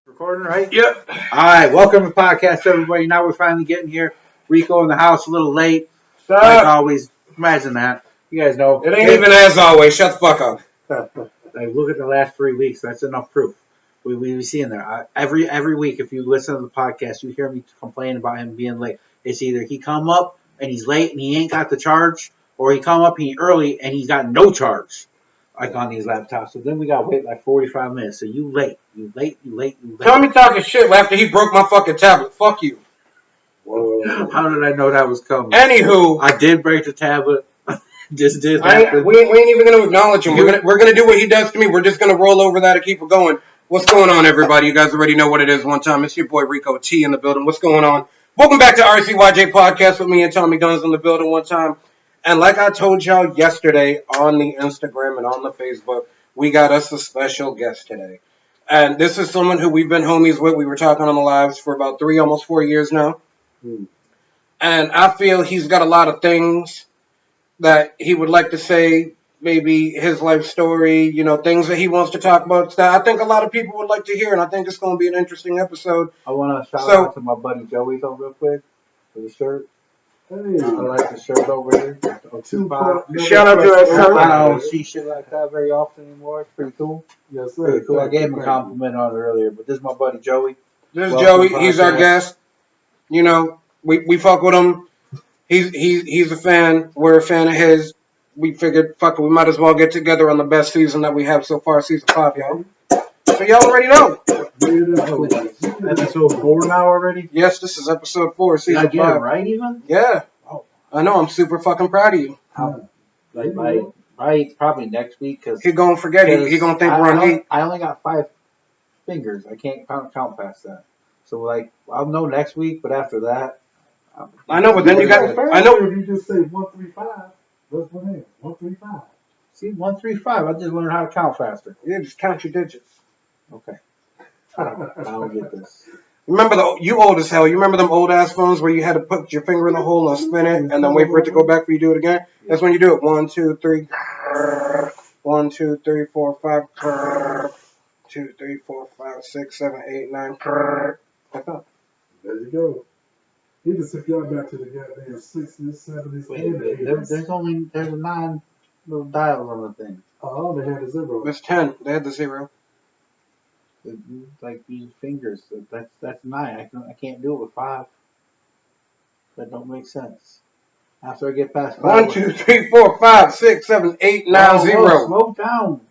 Recording, right? Yep. All right, welcome to the podcast, everybody. Now we're finally getting here. Rico in the house, a little late, Stop. like always. Imagine that. You guys know. It ain't even as always. Shut the fuck up. Like, look at the last 3 weeks. That's enough proof. We see in there every week. If you listen to the podcast, you hear me complain about him being late. It's either he come up and he's late and he ain't got the charge, or he come up and he early and he's got no charge, like on these laptops. So then we got to wait like 45 minutes. So you late. Tommy talking shit after he broke my fucking tablet. Fuck you. Whoa. How did I know that was coming? Anywho, I did break the tablet. This did we ain't even gonna acknowledge him. We're gonna do what he does to me. We're just gonna roll over that and keep it going. What's going on, everybody? You guys already know what it is. One time, it's your boy Rico T in the building. What's going on? Welcome back to RCYJ Podcast with me and Tommy Guns in the building. One time, and like I told y'all yesterday on the Instagram and on the Facebook, we got us a special guest today. And this is someone who we've been homies with. We were talking on the lives for about 3, almost 4 years now. And I feel he's got a lot of things that he would like to say, maybe his life story, you know, things that he wants to talk about that I think a lot of people would like to hear, and I think it's going to be an interesting episode. I want to shout out to my buddy Joey though real quick for the shirt. Hey. I like the shirt over here. Shout out to that shirt. I don't see shit like that very often anymore. It's pretty cool. Yes, sir. Pretty cool. I gave him a compliment on it earlier, but this is my buddy Joey. This is Joey. He's our guest. You know, we fuck with him. He's a fan. We're a fan of his. We figured, fuck it, we might as well get together on the best season that we have so far, season 5, y'all. So y'all already know. Episode 4 now already? Yes, this is episode 4, season 5. Did I get it right even? Yeah. Oh. I know, I'm super fucking proud of you. Probably next week. Cause he gonna forget it. He gonna think we're on 8. I only got 5 fingers. I can't count past that. So, like, I'll know next week, but after that... I know, but then you got... I know. If you just say 135, that's what it is. 135. See, 135. I just learned how to count faster. Yeah, just count your digits. Okay. I don't get this. Remember, you old as hell. You remember them old ass phones where you had to put your finger in the hole and spin it and then wait for it to go back for you to do it again? That's when you do it. 1, 2, 3. 1, 2, 3, 4, 5. 2, 3, 4, 5, 6, 7, 8, 9. Like that. There you go. He just took y'all back to the goddamn 60s, 70s, and 80s. There's 9 little dials on the thing. Oh, they had a 0. There's 10. They had the 0. Like these fingers. That's 9. I can't do it with 5. That don't make sense. After I get past 5. 1, 2, 3, 4, 5, 6, 7, 8, 9, 0. Slow down.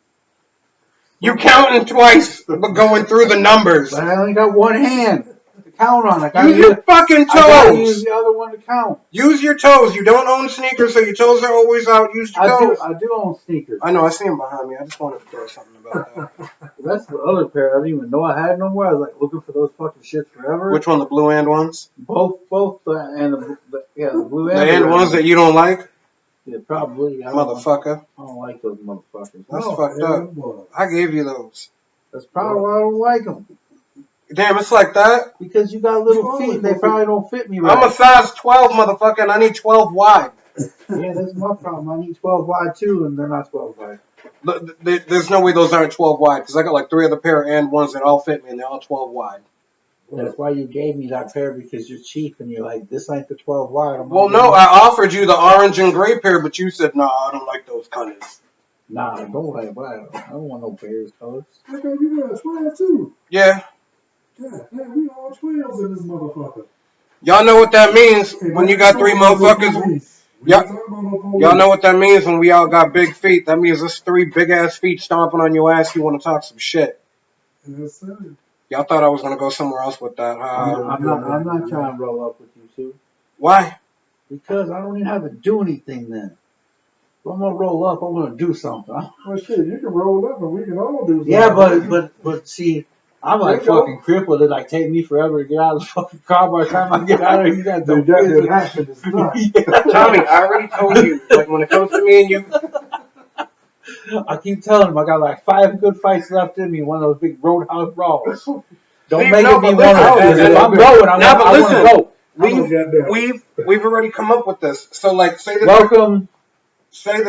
You counting twice, but going through the numbers. But I only got one hand to count on. Use your fucking toes. I gotta use the other one to count. Use your toes. You don't own sneakers, so your toes are always out. Use your toes. I do own sneakers. I know. I see them behind me. I just wanted to throw something about that. That's the other pair. I didn't even know I had no more. I was like looking for those fucking shits forever. Which one? The blue and ones? Both, and the blue and the and ones that you don't like? Yeah, probably. Motherfucker. I don't like those motherfuckers. That's fucked up. I gave you those. That's probably why I don't like them. Damn, it's like that? Because you got little feet, they probably don't fit me right. I'm a size 12, motherfucker, and I need 12 wide. Yeah, that's my problem. I need 12 wide, too, and they're not 12 wide. There's no way those aren't 12 wide, because I got like 3 other pair of and ones that all fit me, and they're all 12 wide. That's why you gave me that pair, because you're cheap, and you're like, this ain't the 12 wide. Well, no, I offered you the orange and gray pair, but you said, nah, I don't like those colors. Nah, don't like that. I don't want no pairs colors. I thought you got 12, too. Yeah. God, man, we all 12s in this motherfucker. Y'all know what that means when you got 3 motherfuckers. Y'all know what that means when we all got big feet. That means there's 3 big-ass feet stomping on your ass. You want to talk some shit. Yes, sir. Y'all thought I was going to go somewhere else with that. I'm not trying to roll up with you, too. Why? Because I don't even have to do anything then. If I'm going to roll up, I'm going to do something. Well, shit, you can roll up and we can all do something. Yeah, but see, I'm like fucking crippled. It like take me forever to get out of the fucking car. By the time I get out of here, you got the Tommy, I already told you. Like when it comes to me and you, I keep telling him I got like 5 good fights left in me. One of those big roadhouse brawls. Don't make it be one of those. If I'm going, I'm going to go. We've already come up with this. So like, say the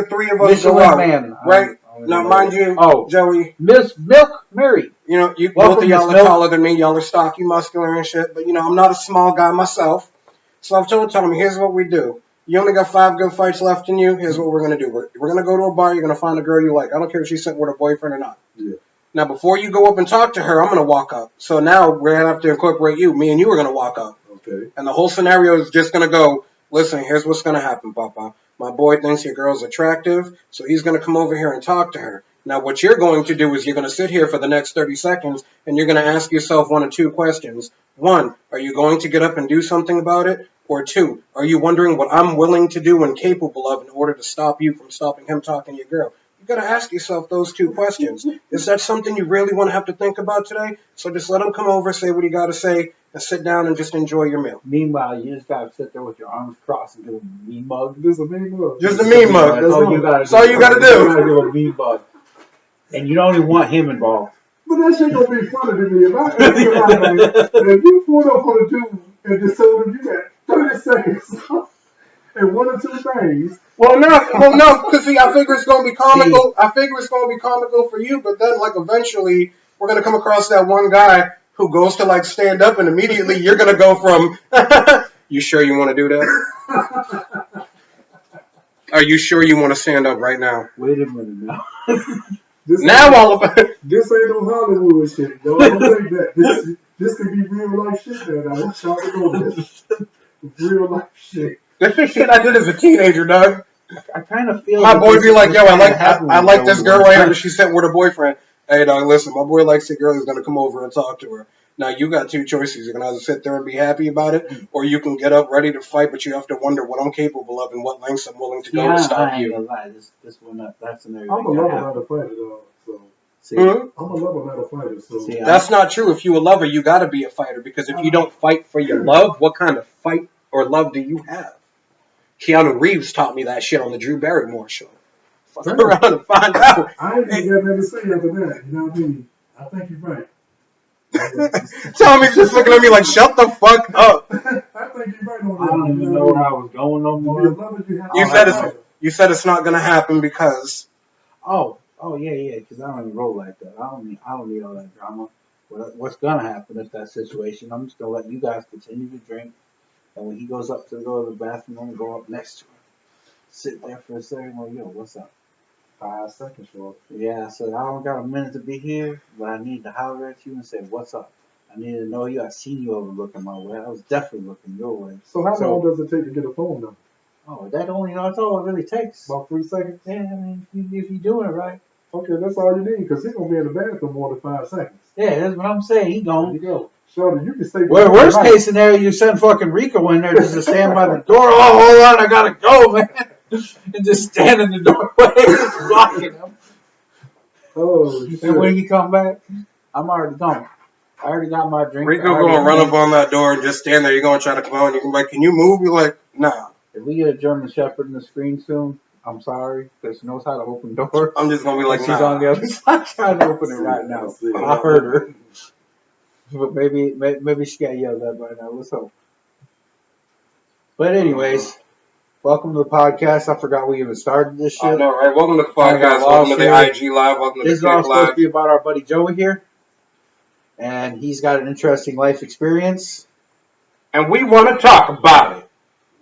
3 of us Michelin go out, man, right? Now, mind you, Joey. Miss Milk Mary. You know, you both Welcome of y'all to are Snow. taller than me. Y'all are stocky, muscular, and shit. But, you know, I'm not a small guy myself. So I've told him, here's what we do. You only got 5 good fights left in you. Here's what we're going to do. We're going to go to a bar. You're going to find a girl you like. I don't care if she's sitting with her boyfriend or not. Yeah. Now, before you go up and talk to her, I'm going to walk up. So now we're going to have to incorporate you. Me and you are going to walk up. Okay. And the whole scenario is just going to go, listen, here's what's going to happen, Papa. My boy thinks your girl's attractive, so he's going to come over here and talk to her. Now, what you're going to do is you're going to sit here for the next 30 seconds, and you're going to ask yourself one of two questions. One, are you going to get up and do something about it? Or two, are you wondering what I'm willing to do and capable of in order to stop you from stopping him talking to your girl? You got to ask yourself those two questions. Is that something you really want to have to think about today? So just let him come over, say what he got to say, and sit down and just enjoy your meal. Meanwhile, you just gotta sit there with your arms crossed and give a mean mug. Just a mean mug. Just a mean mug. That's all you gotta do. That's all you gotta do. You gotta give a mean mug. And you don't even want him involved. But that shit gonna be funny to me. If you pulled up on a dude and just told him you got 30 seconds and one or two things. Well, no, because see, I figure it's gonna be comical. I figure it's gonna be comical for you, but then like eventually we're gonna come across that one guy who goes to like stand up, and immediately you're gonna go from, you sure you want to do that? Are you sure you want to stand up right now? Wait a minute now. This all of it. This ain't no Hollywood shit. Don't think that. This could be real life shit that I want y'all to know this. Real life shit. This is shit I did as a teenager, Doug. I kind of feel My boy be like, yo, I like this this girl right here, but she's sitting with her boyfriend. Hey, dog, listen, my boy likes the girl. He's gonna come over and talk to her. Now you got two choices. You can either sit there and be happy about it, or you can get up ready to fight, but you have to wonder what I'm capable of and what lengths I'm willing to go to stop I ain't you. gonna lie. This one, that scenario. I'm a lover, not a fighter, though. So. See, I'm a lover, not a fighter. So. See, That's not true. If you a lover, you got to be a fighter, because if you don't fight for your love, what kind of fight or love do you have? Keanu Reeves taught me that shit on the Drew Barrymore show. Fuck around and find out. I ain't even got nothing to say after that. You know what I mean? I think you're right. Tommy's just looking at me like, shut the fuck up. I think you're right on that. I don't even know where I was going no more. You said it's not gonna happen because. Oh yeah, because I don't even roll like that. I don't need all that drama. What's gonna happen if that situation? I'm just gonna let you guys continue to drink, and when he goes up to go to the bathroom, I'm gonna go up next to him, sit there for a second, like, yo, what's up? 5 seconds short. Yeah, I said I don't got a minute to be here, but I need to holler at you and say, what's up? I need to know you. I seen you over looking my way. I was definitely looking your way. So how long does it take to get a phone number? Oh, that's all it really takes. About 3 seconds? Yeah, I mean, if you're doing it right. Okay, that's all you need, because he's going to be in the bathroom more than 5 seconds. Yeah, that's what I'm saying. He gone. There you go. Shorty, you can stay. Well, worst case scenario, you send fucking Rico in there just to stand by the door. Oh, hold on, I gotta go, man. And just stand in the doorway, just blocking him. Oh, shit. And when he come back, I'm already gone. I already got my drink. Rico gonna run up on that door and just stand there. You're gonna try to come on. You can be like, can you move? You're like, nah. If we get a German Shepherd in the screen soon, I'm sorry, because she knows how to open doors. I'm just gonna be like, She's nah. on the other side trying to open it right now. I heard her. But maybe she got yelled at by now. Let's hope. But anyways, welcome to the podcast. I forgot we even started this shit. I know, right? Welcome to the podcast. Welcome to the IG Live. Welcome to This is the all Kick supposed Live. to be about our buddy Joey here. And he's got an interesting life experience. And we want to talk about it.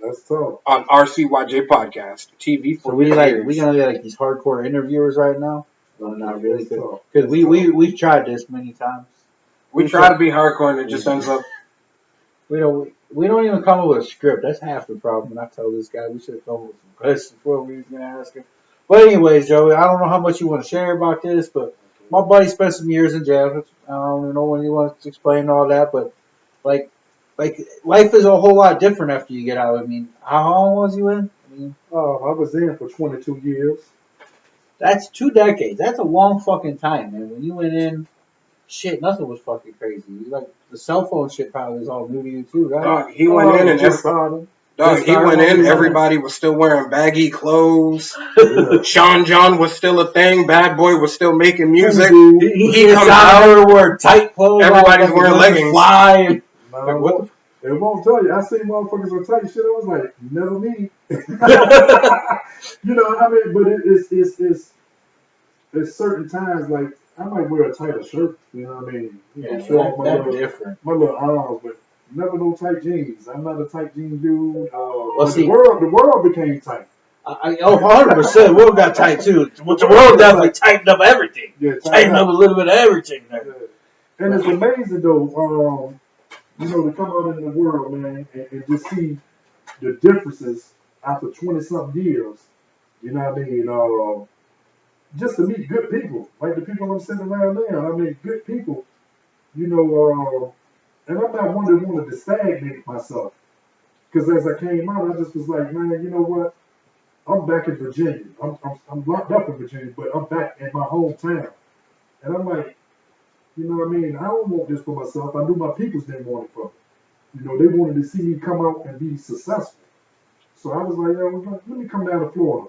That's tough. On RCYJ Podcast. TV for So we years. gonna be like these hardcore interviewers right now? Well, not really, because we've tried this many times. We try to be hardcore and it just ends up. We don't even come up with a script. That's half the problem. And I told this guy we should have come up with some questions before we was gonna ask him. But anyways, Joey, I don't know how much you want to share about this, but my buddy spent some years in jail. I don't know when you want to explain all that, but like life is a whole lot different after you get out. I mean, how long was you in? I was in for 22 years. That's 2 decades. That's a long fucking time, man. When you went in, shit, nothing was fucking crazy. Like the cell phone shit probably was all new to you too, right? Dog, he went in and everybody was still wearing baggy clothes. Yeah. Sean John was still a thing. Bad Boy was still making music. He comes out wear tight clothes. Everybody's wearing leggings. Fly. Like, what? It won't tell you. I see motherfuckers with tight shit. I was like, never me. You know, I mean, but it's certain times like I might wear a tighter shirt. You know what I mean? Yeah, Show off that's different. my little arms, but never no tight jeans. I'm not a tight jean dude. Well, But see, the world became tight. 100%. World got tight too. But the world definitely tightened up everything. Yeah, Tightened up a little bit of everything there. Yeah. And it's amazing though, to come out in the world, man, and just see the differences after 20 something years. You know what I mean? Just to meet good people, like the people I'm sitting around now. I mean, good people. You know, and I'm not one that wanted to stagnate myself. Because as I came out, I just was like, man, you know what? I'm back in Virginia. I'm locked up in Virginia, but I'm back in my hometown. And I'm like, you know what I mean? I don't want this for myself. I knew my peoples didn't want it for me. You know, they wanted to see me come out and be successful. So I was like, yo, let me come down to Florida.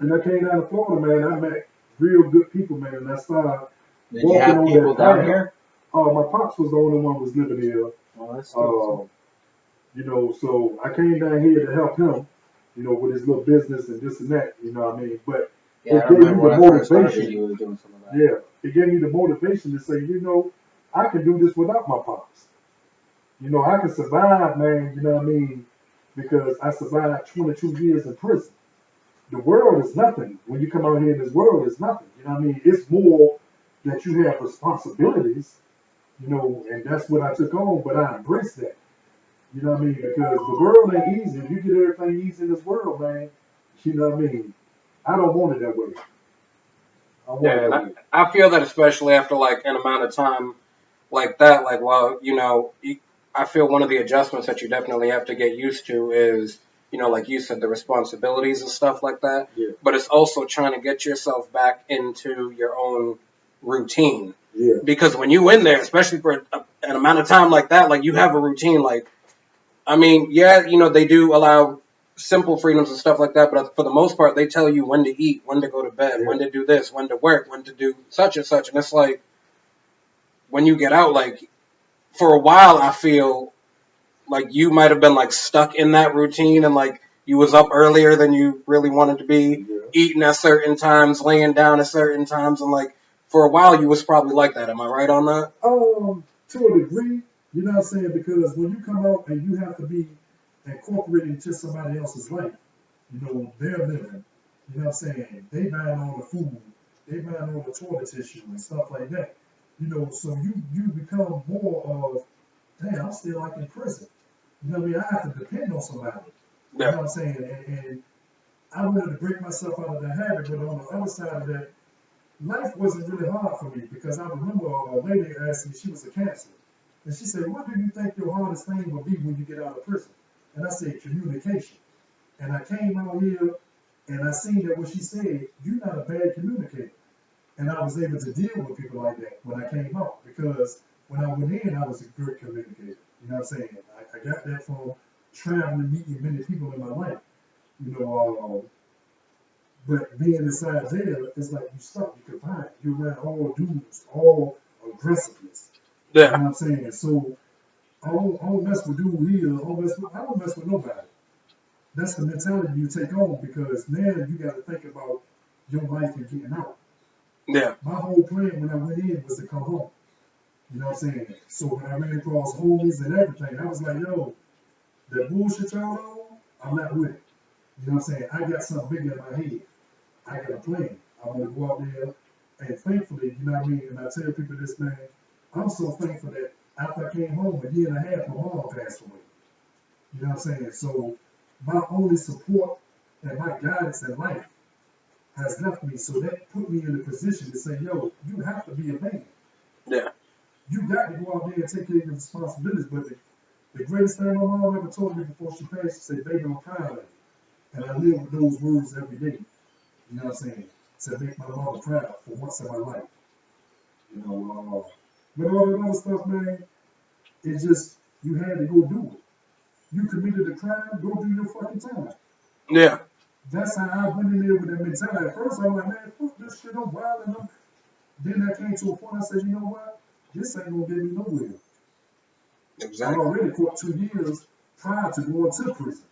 And I came down to Florida, man. I met real good people, man. And I started Did you have people down here? My pops was the only one who was living here. Well, that's cool. You know, so I came down here to help him, you know, with his little business and this and that, you know what I mean? But yeah, it gave me the motivation. You were doing some of that. Yeah, it gave me the motivation to say, you know, I can do this without my pops. You know, I can survive, man, you know what I mean? Because I survived 22 years in prison. The world is nothing. When you come out here in this world, it's nothing. You know what I mean? It's more that you have responsibilities, you know, and that's what I took on, but I embraced that. You know what I mean? Because the world ain't easy. If you get everything easy in this world, man, you know what I mean? I don't want it that way. I feel that especially after like an amount of time like that, like, well, I feel one of the adjustments that you definitely have to get used to is, like you said, the responsibilities and stuff like that. Yeah. But it's also trying to get yourself back into your own routine. Yeah. Because when you in there, especially for an amount of time like that, like you have a routine. Like, I mean, yeah, they do allow simple freedoms and stuff like that, but for the most part, they tell you when to eat, when to go to bed, when to do this, when to work, when to do such and such. And it's like, when you get out, like, for a while, I feel like you might have been like stuck in that routine and like you was up earlier than you really wanted to be, eating at certain times, laying down at certain times, and like for a while you was probably like that. Am I right on that? To a degree, you know what I'm saying? Because when you come out and you have to be incorporated into somebody else's life, you know, they're living. You know what I'm saying? They buying all the food, they buying all the toilet tissue and stuff like that. You know, so you become more of, damn, I'm still like in prison. You know what I mean? I have to depend on somebody. You know what I'm saying? And I wanted to break myself out of that habit, but on the other side of that, life wasn't really hard for me because I remember a lady asked me, she was a counselor, and she said, what do you think your hardest thing will be when you get out of prison? And I said, communication. And I came out here and I seen that what she said, you're not a bad communicator. And I was able to deal with people like that when I came out because when I went in, I was a good communicator. You know what I'm saying? I got that from traveling, meeting many people in my life. You know, but being inside jail, it's like you stuck, you confined. You're around all dudes, all aggressiveness. Yeah. You know what I'm saying? So I don't mess with dude here. I don't mess with nobody. That's the mentality you take on because now you got to think about your life and getting out. Yeah. My whole plan when I went in was to come home. You know what I'm saying? So when I ran across homies and everything, I was like, yo, that bullshit y'all on, I'm not with it. You know what I'm saying? I got something bigger in my head. I got a plan. I want to go out there and thankfully, you know what I mean? And I tell people this, man, I'm so thankful that after I came home, a year and a half, my mom passed away. You know what I'm saying? So my only support and my guidance in life has left me. So that put me in a position to say, yo, you have to be a man. Yeah. You got to go out there and take care of your responsibilities. But the greatest thing my mom ever told me before she passed, she said, baby, I'm proud of you. And I live with those words every day. You know what I'm saying? To make my mama proud for once in my life. You know, but all that other stuff, man, it's just, you had to go do it. You committed a crime, go do your fucking time. Yeah. That's how I went in there with that mentality. At first, I was like, man, fuck this shit, I'm wild enough. Then I came to a point, I said, you know what? This ain't gonna get me nowhere. Exactly. I already caught 2 years prior to going to prison.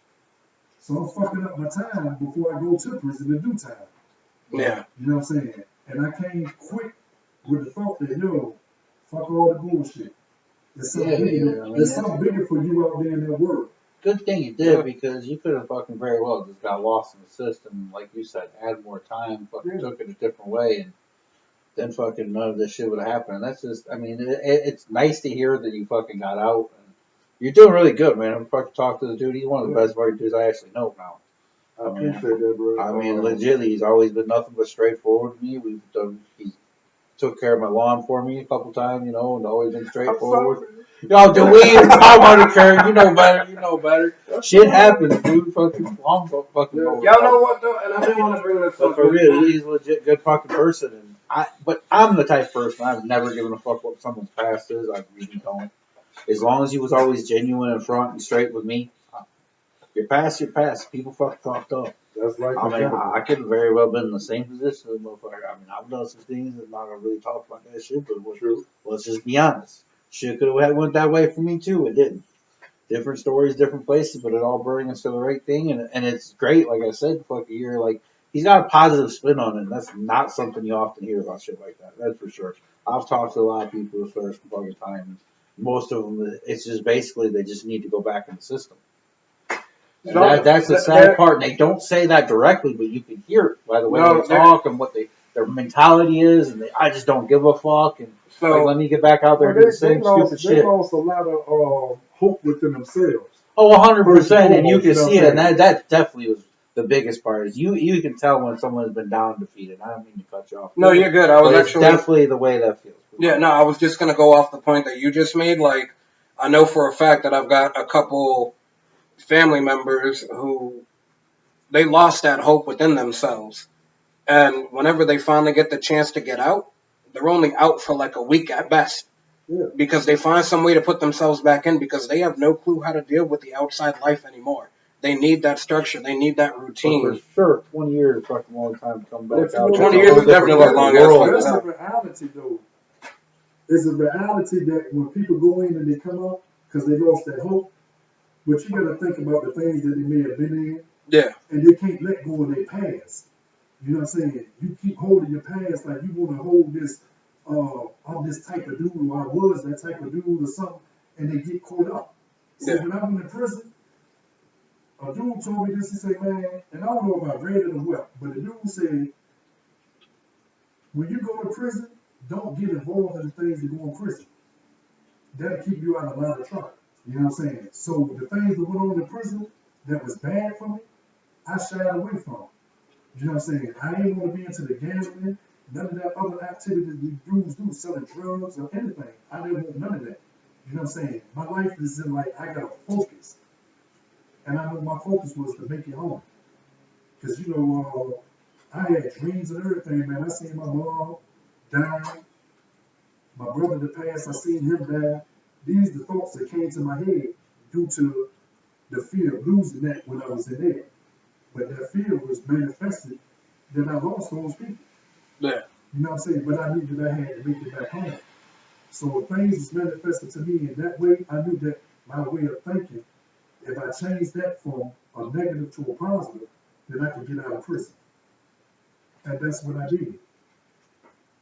So I'm fucking up my time before I go to prison to do time. Yeah. You know what I'm saying? And I came quick with the thought that, yo, fuck all the bullshit. There's something, I mean, there's something bigger for you out there in that world. good thing you did because you could have fucking very well just got lost in the system, like you said, had more time, fucking took it a different way, and then fucking none of this shit would have happened. And that's just, I mean, it's nice to hear that you fucking got out. And you're doing really good, man. I'm fucking talking to the dude. He's one of the best fucking dudes I actually know now. I appreciate that, bro. I mean, legitly, he's always been nothing but straightforward with me. He took care of my lawn for me a couple times, you know, and always been straightforward. Yo, do we even talk about it, Karen? You know better. You know better. Shit happens, dude. Fucking, I'm fucking. Y'all know what though, and I didn't want to bring this But up. for real, he's a legit good fucking person. And but I'm the type of person I've never given a fuck what someone's past is. I really don't. As long as he was always genuine and front and straight with me, your past, your past. People fucking fucked up. That's like I mean, I could have very well been in the same position as a motherfucker. I mean, I've done some things. I'm not gonna really talk about that shit, but let's just be honest. Shit could have went that way for me too. It didn't. Different stories, different places, but it all brings us to the right thing, and it's great. Like I said, fucking year, like he's got a positive spin on it. And that's not something you often hear about shit like that. That's for sure. I've talked to a lot of people as far as fucking time. Most of them, it's just basically they just need to go back in the system. That's the sad part. And they don't say that directly, but you can hear it by the way they talk and what their mentality is, and I just don't give a fuck. And like, let me get back out there and do the same stupid shit. They lost a lot of hope within themselves. Oh, 100%, and you can see it, and that definitely was the biggest part. Is you can tell when someone's been down and defeated. I don't mean to cut you off. No, you're good. I was actually definitely the way that feels. Yeah, no, I was just gonna go off the point that you just made. Like, I know for a fact that I've got a couple family members who they lost that hope within themselves, and whenever they finally get the chance to get out, they're only out for like a week at best. Yeah. Because they find some way to put themselves back in because they have no clue how to deal with the outside life anymore. They need that structure. They need that routine. Well, for sure, 20 years is fucking a long time to come back out. 20 years is definitely a long ass. That's a reality, though. It's a reality that when people go in and they come out because they lost their hope, but you got to think about the things that they may have been in. Yeah. And they can't let go of their past. You know what I'm saying? You keep holding your past like you want to hold this. I'm this type of dude, or I was that type of dude, or something, and they get caught up. So when I went to prison, a dude told me this. He said, "Man," and I don't know if I read it or what, but the dude said, "When you go to prison, don't get involved in the things that go in prison. That'll keep you out of a lot of trouble." You know what I'm saying? So the things that went on in prison that was bad for me, I shied away from. You know what I'm saying? I ain't want to be into the gambling. None of that other activities we dudes do, selling drugs or anything. I didn't want none of that. You know what I'm saying? My life is in like, I got to focus. And I know my focus was to make it home. Because, you know, I had dreams and everything, man. I seen my mom die. My brother that passed, I seen him die. These are the thoughts that came to my head due to the fear of losing that when I was in there. But that fear was manifested that I lost those people. Yeah. You know what I'm saying? But I knew that I had to make it back home. So if things was manifested to me in that way, I knew that my way of thinking, if I changed that from a negative to a positive, then I could get out of prison. And that's what I did.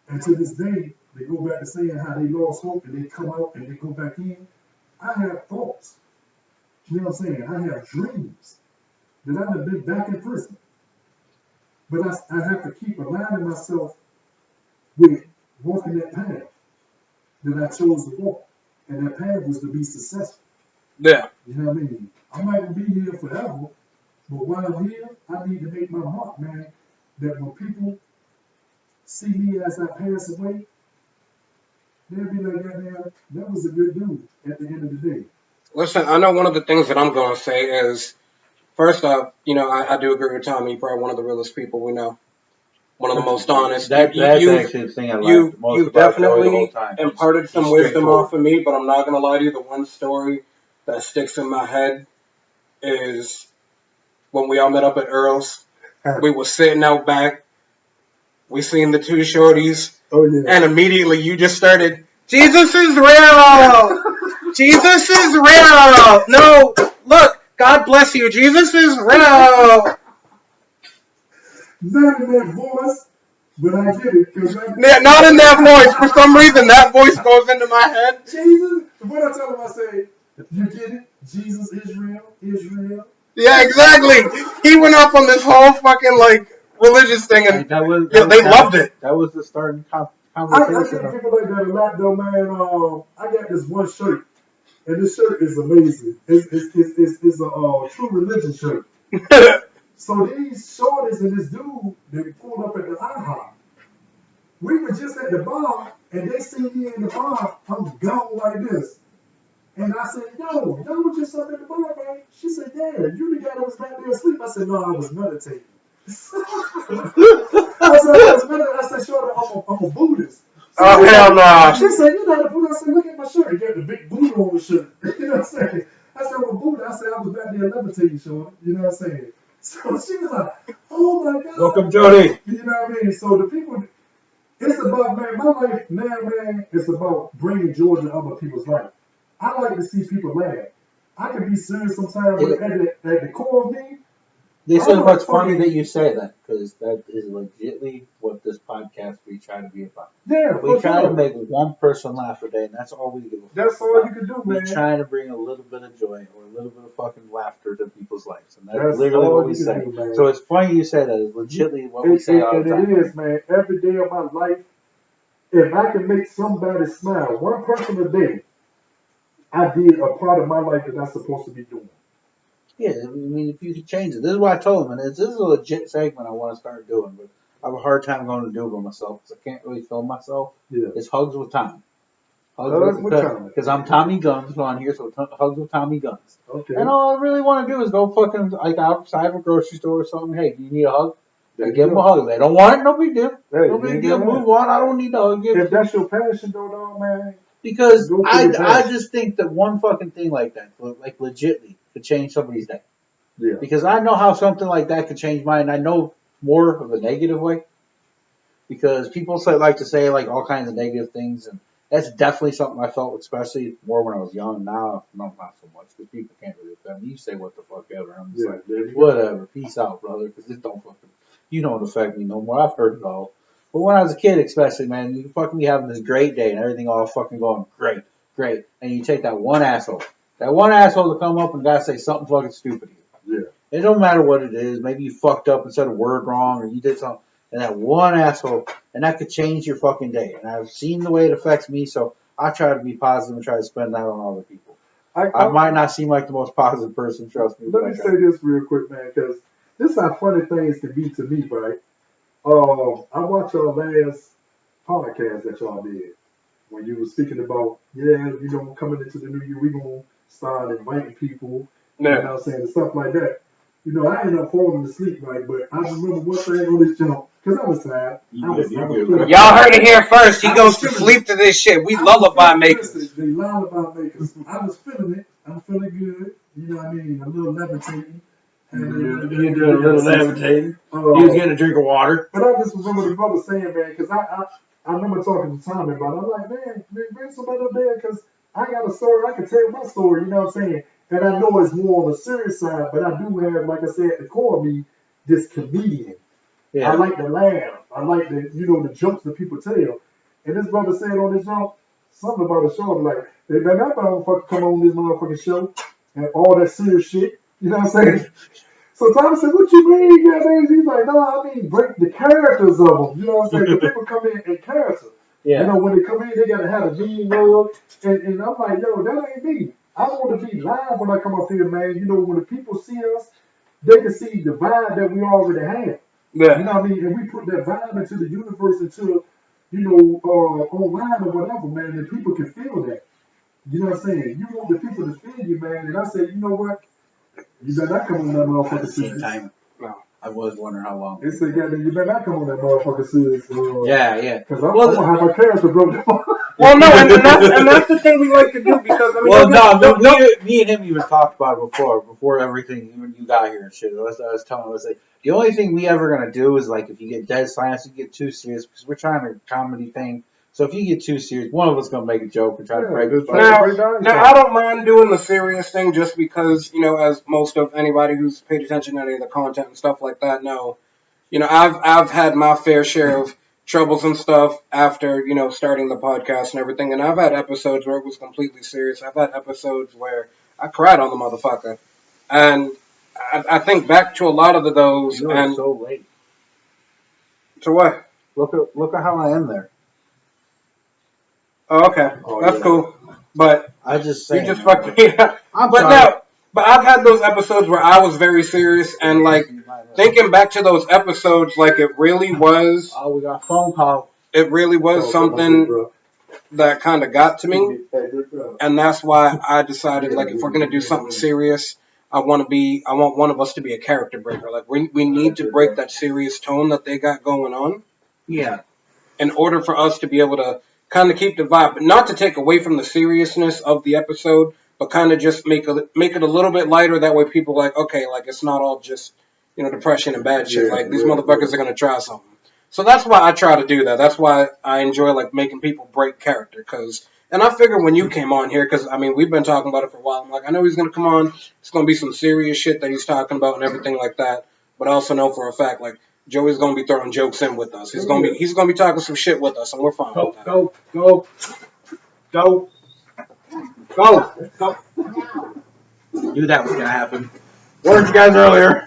And to this day, they go back to saying how they lost hope and they come out and they go back in. I have thoughts. You know what I'm saying? I have dreams that I have been back in prison. But I have to keep aligning myself with walking that path that I chose to walk. And that path was to be successful. Yeah. You know what I mean? I'm not going to be here forever, but while I'm here, I need to make my mark, man, that when people see me as I pass away, they'll be like, yeah, man, that was a good dude at the end of the day. Listen, I know one of the things that I'm going to say is, first off, you know, I do agree with Tommy. You're probably one of the realest people we know. One of the most honest. That's actually the thing I like the most you've about Joey the whole definitely time. imparted some wisdom off of me, but I'm not going to lie to you. The one story that sticks in my head is when we all met up at Earl's. We were sitting out back. We seen the two shorties. Oh, yeah. And immediately you just started, Jesus is real! Jesus is real! No, look, God bless you. Jesus is real! Not in that voice, But I get it. Cause Not in that voice. For some reason, that voice goes into my head. Jesus. What I tell him, I say, you get it? Jesus, Israel. Yeah, exactly. He went off on this whole fucking like religious thing, and That was they loved it. That was the starting I conversation. get people like that a lot though, man. I got this one shirt, and this shirt is amazing. It's a true religion shirt. So these shorties and this dude, they pulled up at the IHOP. We were just at the bar, and they see me in the bar. I'm gone like this. And I said, yo, was just up at the bar, man. She said, yeah, you the guy that was back there asleep. I said, no, I was meditating. I said, sure, I'm a Buddhist. So Oh, hell no. She said, you're not a Buddhist. I said, look at my shirt. You got the big Buddha on the shirt. You know what I'm saying? I said, I'm a Buddha. I said, I was back there levitating, Sean. You know what I'm saying? So she was like, oh my God. Welcome, Jody. You know what I mean? So the people, it's about, man, my life now, man, it's about bringing joy to other people's life. I like to see people laugh. I can be serious sometimes, but at the core of me, This is what's funny that you say that, because that is legitimately what this podcast we try to be about. Yeah, we try to make one person laugh a day, and that's all we do. That's all you can do, man. We're trying to bring a little bit of joy or a little bit of fucking laughter to people's lives, and that's literally what we say. Do, so it's funny you say that. It's legitimately what we say all the time. And it is, man. Every day of my life, if I can make somebody smile, one person a day, I did a part of my life that I'm supposed to be doing. Yeah, I mean, if you could change it. This is what I told him, and this is a legit segment I want to start doing, but I have a hard time going to do it by myself because I can't really film myself. Yeah. It's Hugs with Tommy. Hugs with Tommy. Because I'm Tommy Guns on here, so Hugs with Tommy Guns. Okay. And all I really want to do is go fucking, like, outside of a grocery store or something. Hey, do you need a hug? I give them a hug. They don't want it, no big deal. Hey, no big deal. Move on. I don't need a hug. If that's your passion, though, man. Because I just think that one fucking thing like that, like legitly, could change somebody's day. Yeah. Because I know how something like that could change mine. And I know more of a negative way. Because people like to say like all kinds of negative things, and that's definitely something I felt, especially more when I was young. Now, not so much, because people can't really offend me. You say what the fuck ever. I'm just like, whatever. Peace out, brother. Because it don't fucking, you don't affect me no more. I've heard it all. But when I was a kid, especially, man, you fucking be having this great day and everything all fucking going great, and you take that one asshole to come up and gotta say something fucking stupid. Yeah. It don't matter what it is. Maybe you fucked up and said a word wrong, or you did something, and that one asshole, and that could change your fucking day. And I've seen the way it affects me, so I try to be positive and try to spend that on other people. I might not seem like the most positive person, trust me. Let me say this real quick, man, because this is how funny things can be to me, right? I watched your last podcast that y'all did when you were speaking about, coming into the new year, we gonna start inviting people, you know what I'm saying, and stuff like that. You know, I ended up falling asleep, right? But I remember one thing on this jump, because I was tired. Y'all heard it here first. He goes to sleep to this shit. We lullaby makers. They lullaby makers. I was feeling it. I'm feeling good. You know what I mean? A little levitating. You did a little levitating. He was getting a drink of water. But I just remember the brother saying, man, because I remember talking to Tommy about it. I'm like, man, bring somebody up there because I got a story. I can tell my story, you know what I'm saying? And I know it's more on the serious side, but I do have, like I said, at the core of me, this comedian. Yeah. I like to laugh. I like the jokes that people tell. And this brother said on this jump, something about a show, like, they better not motherfucker come on this motherfucking show and all that serious shit. You know what I'm saying? So Tommy said, what you mean, goddamn? He's like, no, I mean, break the characters of them. You know what I'm saying? The people come in character. Yeah. You know, when they come in, they got to have a mean role. And I'm like, yo, that ain't me. I want to be live when I come up here, man. You know, when the people see us, they can see the vibe that we already have. Yeah. You know what I mean? And we put that vibe into the universe, into, online or whatever, man, and people can feel that. You know what I'm saying? You want the people to feel you, man. And I said, you know what? You better not come on that motherfucker serious. Time. No. I was wondering how long. They said, you better not come on that motherfucker serious. Yeah. Because I'm going to have my character broken. Well, no, and that's the thing we like to do because, I mean, me and him even talked about it before everything, when you got here and shit. I was telling him, I was like, the only thing we ever going to do is, like, if you get dead silence, you get too serious, because we're trying a comedy thing. So if you get too serious, one of us going to make a joke and try to break it. Now, I don't mind doing the serious thing just because, as most of anybody who's paid attention to any of the content and stuff like that know, I've had my fair share of troubles and stuff after, starting the podcast and everything. And I've had episodes where it was completely serious. I've had episodes where I cried on the motherfucker. And I think back to a lot of those. You are And so late. to what? Look at how I am there. Oh, okay. That's cool. But I just you say. just fucking. Yeah. I'm But sorry. no. But I've had those episodes where I was very serious and like thinking back to those episodes, like it really was. Oh, we got a phone call. It really was something that kind of got to me, and that's why I decided, like, if we're gonna do something serious, I want one of us to be a character breaker. Like, we need to break that serious tone that they got going on. Yeah. In order for us to be able to kind of keep the vibe, but not to take away from the seriousness of the episode, but kind of just make it a little bit lighter. That way, people are like, okay, like it's not all just depression and bad shit. Like these motherfuckers are gonna try something. So that's why I try to do that. That's why I enjoy like making people break character. And I figured when you came on here, because I mean we've been talking about it for a while. I'm like, I know he's gonna come on. It's gonna be some serious shit that he's talking about and everything like that. But I also know for a fact like Joey's gonna be throwing jokes in with us. He's gonna be talking some shit with us, and we're fine with that. Go. Knew that was gonna happen. Warned you guys earlier.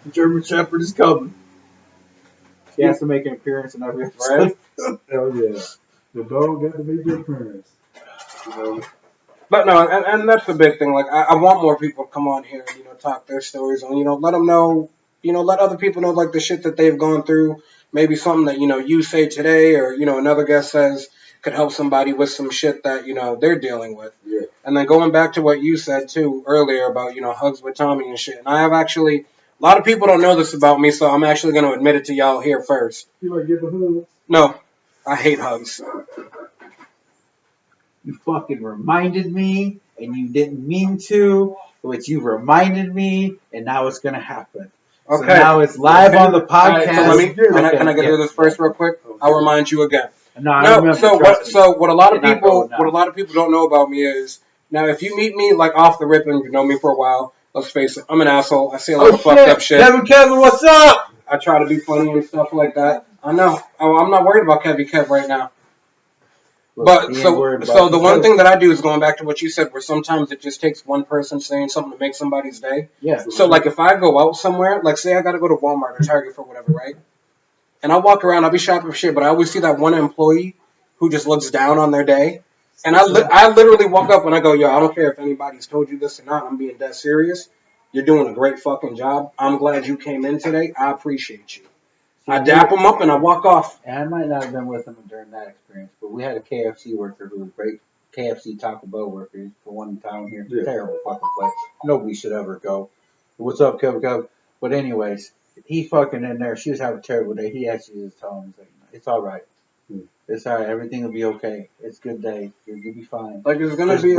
The German Shepherd is coming. He has to make an appearance in every episode. Hell yeah. The dog got to make the appearance. But no, and that's the big thing. Like I want more people to come on here and talk their stories and let them know, let other people know like the shit that they've gone through. Maybe something that you say today or another guest says could help somebody with some shit that they're dealing with. Yeah. And then going back to what you said too earlier about hugs with Tommy and shit. And I have actually a lot of people don't know this about me, so I'm actually going to admit it to y'all here first. You like give a hug? No, I hate hugs. You fucking reminded me, and you didn't mean to, but you reminded me, and now it's gonna happen. Okay. So now it's live on the podcast. Right, so can I get through this first real quick? I'll remind you again. No, So what a lot of people don't know about me is now if you meet me like off the rip and you know me for a while, let's face it, I'm an asshole. I say a lot of fucked up shit. Kevin, what's up? I try to be funny and stuff like that. I know. I'm not worried about Kev right now. But so the one thing that I do is going back to what you said, where sometimes it just takes one person saying something to make somebody's day. Yeah. So like if I go out somewhere, like say I got to go to Walmart or Target for whatever, right? And I walk around, I'll be shopping for shit, but I always see that one employee who just looks down on their day. And I literally walk up and I go, yo, I don't care if anybody's told you this or not. I'm being dead serious. You're doing a great fucking job. I'm glad you came in today. I appreciate you. I dap them up and I walk off. And I might not have been with him during that experience, but we had a KFC worker who was great. KFC Taco Bell worker for one town here. Yeah. Terrible fucking place. Nobody should ever go. What's up, Kev? But anyways, he fucking in there. She was having a terrible day. He actually was telling me, like, it's all right. It's all right. Everything will be okay. It's a good day. You'll be fine. Like, it's going to be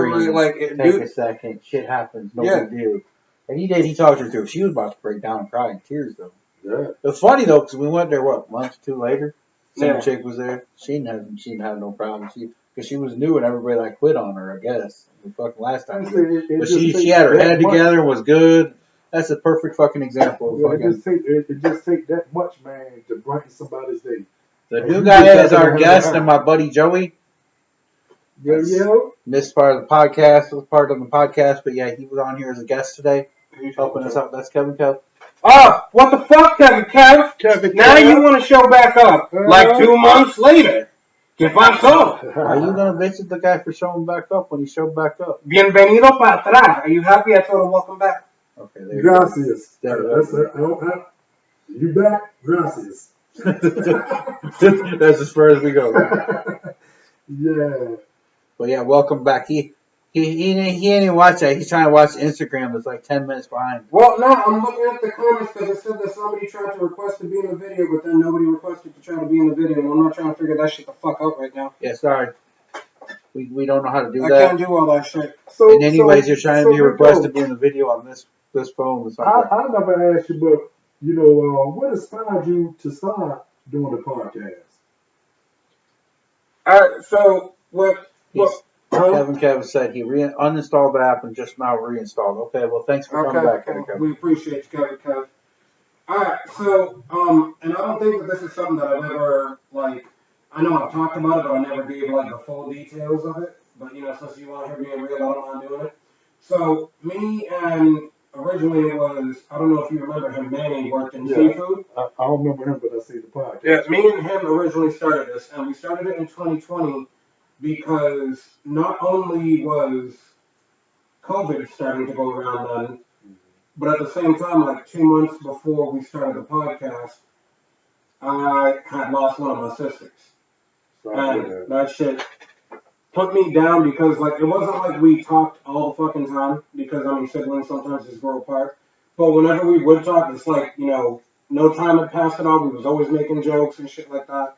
take a second. Shit happens. No big deal. And he did. He talked her through. She was about to break down and cry in tears, though. Yeah. It was funny though, because we went there month or two later. Same chick was there. She didn't have no problem. Because she was new and everybody like quit on her. I guess the fucking last time. But she had her head together and was good. That's a perfect fucking example of fucking. It just take that much, man, to brighten somebody's day. The new guy is our guest and my buddy Joey. Yeah. Missed part of the podcast. Was part of the podcast, but yeah, he was on here as a guest today, helping us out. That's Kevin. Oh, what the fuck, Kevin? Now you want to show back up, like 2 months later. ¿Qué pasó? Are you going to visit the guy for showing back up when he showed back up? Bienvenido para atrás. Are you happy? I told him welcome back. Okay, there you Gracias. go. You back? Gracias. That's as far as we go. Yeah. But yeah, welcome back. He ain't even watch that. He's trying to watch Instagram. It's like 10 minutes behind. Well, no, I'm looking at the comments because it said that somebody tried to request to be in the video, but then nobody requested to try to be in the video. And I'm not trying to figure that shit the fuck out right now. Yeah, sorry. We don't know how to do that. I can't do all that shit. And anyways, you're trying to be requested to be in the video on this phone. I never asked you, but what inspired you to start doing the podcast? All right, so what Kevin said he uninstalled the app and just now reinstalled. Okay, well, thanks for coming back. We appreciate you, Kevin. All right, So, and I don't think that this is something that I've ever, like, I know I've talked about it, but I never gave, like, the full details of it. But, since you want to hear me real, I don't mind doing it. So, me and originally it was, I don't know if you remember him, Manny worked in seafood. I don't remember him, but I see the podcast. Yeah, me and him originally started this, and we started it in 2020 because not only was COVID starting to go around then, but at the same time, like 2 months before we started the podcast, I had lost one of my sisters. And that shit put me down because, like, it wasn't like we talked all the fucking time because, siblings sometimes just grow apart. But whenever we would talk, it's like, no time had passed at all. We was always making jokes and shit like that.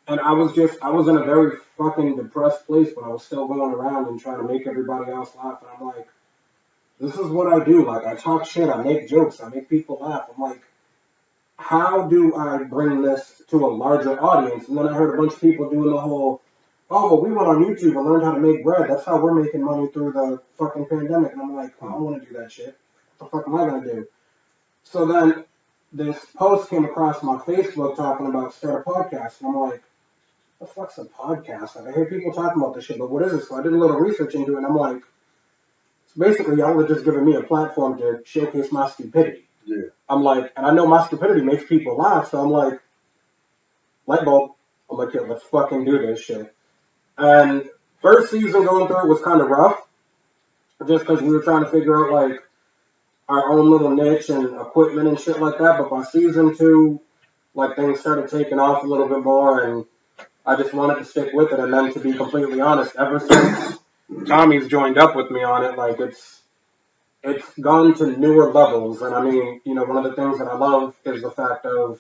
And I was in a very fucking depressed place, but I was still going around and trying to make everybody else laugh. And I'm like, this is what I do. Like, I talk shit, I make jokes, I make people laugh. I'm like, how do I bring this to a larger audience? And then I heard a bunch of people doing the whole, oh, well, we went on YouTube and learned how to make bread. That's how we're making money through the fucking pandemic. And I'm like, I don't want to do that shit. What the fuck am I going to do? So then this post came across my Facebook talking about start a podcast. And I'm like, what the fuck's a podcast? Like, I hear people talking about this shit, but what is it? So I did a little research into it, and I'm like, so basically, y'all are just giving me a platform to showcase my stupidity. Yeah. I'm like, and I know my stupidity makes people laugh, so I'm like, light bulb. I'm like, yeah, let's fucking do this shit. And first season going through it was kind of rough, just because we were trying to figure out, like, our own little niche and equipment and shit like that. But by season 2, like, things started taking off a little bit more, and I just wanted to stick with it. And then, to be completely honest, ever since Tommy's joined up with me on it, like, it's gone to newer levels. And one of the things that I love is the fact of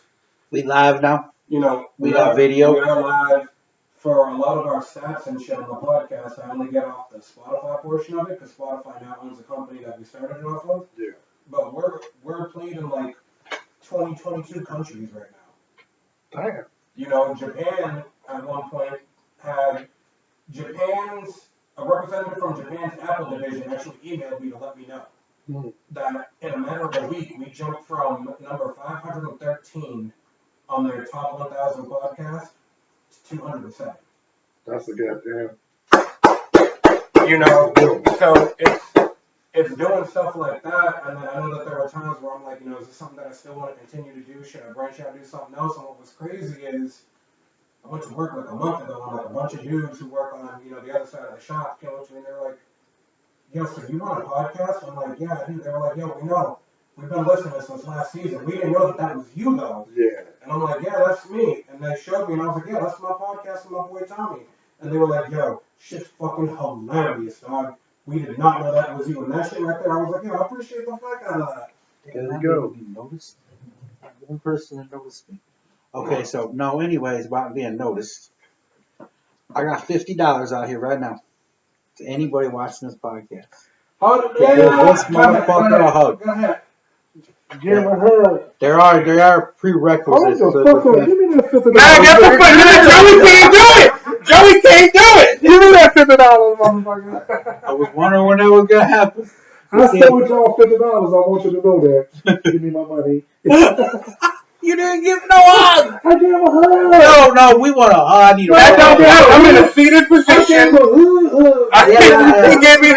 we live now. We got video. We are live. For a lot of our stats and shit on the podcast, I only get off the Spotify portion of it because Spotify now owns the company that we started it off of. Yeah. But we're played in like 22 countries right now. Damn. Japan at one point had a representative from Japan's Apple division actually emailed me to let me know that in a matter of a week we jumped from number 513 on their top 1,000 podcasts to 207. That's a goddamn. So it's doing stuff like that, and then I know that there are times where I'm like, is this something that I still want to continue to do? Should I branch out and do something else? And what was crazy is I went to work like a month ago, and like a bunch of dudes who work on, the other side of the shop came up to me and they were like, yo, so you run a podcast? I'm like, yeah, I do. They were like, yo, we know. We've been listening since last season. We didn't know that was you, though. Yeah. And I'm like, yeah, that's me. And they showed me, and I was like, yeah, that's my podcast with my boy Tommy. And they were like, yo, shit's fucking hilarious, dog. We did not know that was you. And that shit right there, I was like, yo, I appreciate the fuck out of that. There you go. Noticed? One person that noticed me. Okay, so, no, anyways, about being noticed. I got $50 out here right now to anybody watching this podcast. Hold Give this motherfucker a hug. Go ahead. Give him a hug. There are prerequisites. Hold the fuck up. Give me that $50. Joey can't do it. Give me that $50, motherfucker. I was wondering when that was gonna happen. I sold y'all $50. I want you to know that. Give me my money. You didn't give no hug. I gave him a hug. No, we want a hug. I need a hug. I'm in a seated position. He gave me a